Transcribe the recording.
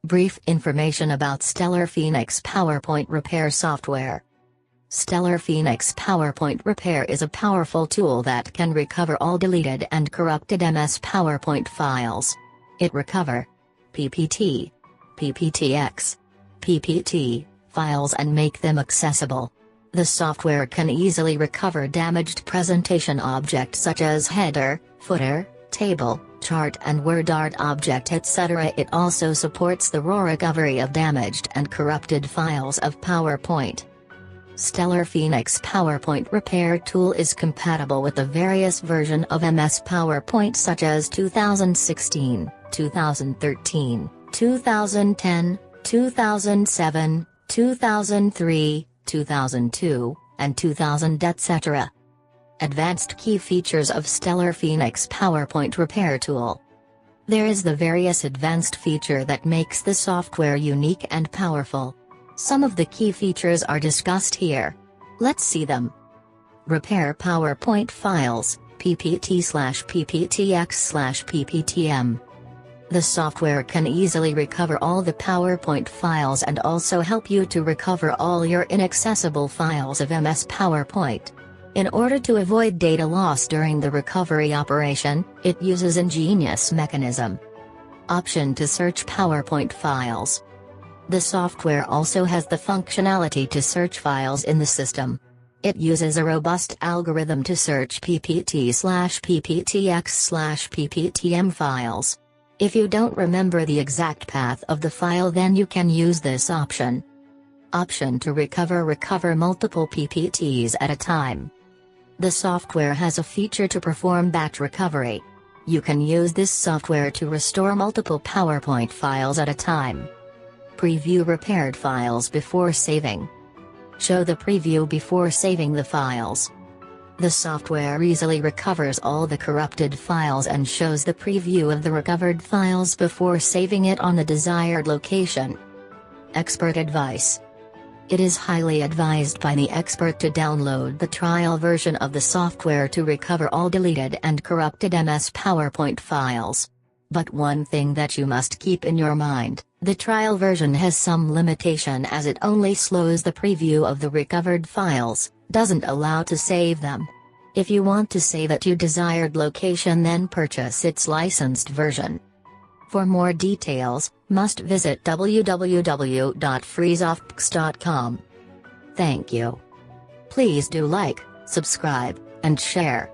Brief information about Stellar Phoenix PowerPoint Repair software. Stellar Phoenix PowerPoint Repair is a powerful tool that can recover all deleted and corrupted MS PowerPoint files. It recover PPT, PPTX, PPT files and make them accessible. The software can easily recover damaged presentation objects such as header, footer, table, chart and WordArt object etc. It also supports the raw recovery of damaged and corrupted files of PowerPoint. Stellar Phoenix PowerPoint Repair tool is compatible with the various version of MS PowerPoint such as 2016, 2013, 2010, 2007, 2003, 2002, and 2000 etc. Advanced key features of Stellar Phoenix PowerPoint Repair tool. There is the various advanced feature that makes the software unique and powerful. Some of the key features are discussed here. Let's see them. Repair PowerPoint files, PPT/PPTX/PPTM. The software can easily recover all the PowerPoint files and also help you to recover all your inaccessible files of MS PowerPoint. In order to avoid data loss during the recovery operation, it uses ingenious mechanism. Option to search PowerPoint files. The software also has the functionality to search files in the system. It uses a robust algorithm to search PPT/PPTX/PPTM files. If you don't remember the exact path of the file, then you can use this option. Option to recover multiple PPTs at a time. The software has a feature to perform batch recovery. You can use this software to restore multiple PowerPoint files at a time. Preview repaired files before saving. Show the preview before saving the files. The software easily recovers all the corrupted files and shows the preview of the recovered files before saving it on the desired location. Expert advice. It is highly advised by the expert to download the trial version of the software to recover all deleted and corrupted MS PowerPoint files. But one thing that you must keep in your mind, the trial version has some limitation as it only slows the preview of the recovered files, doesn't allow to save them. If you want to save at your desired location, then purchase its licensed version. For more details, must visit www.freesoftx.com. Thank you. Please do like, subscribe, and share.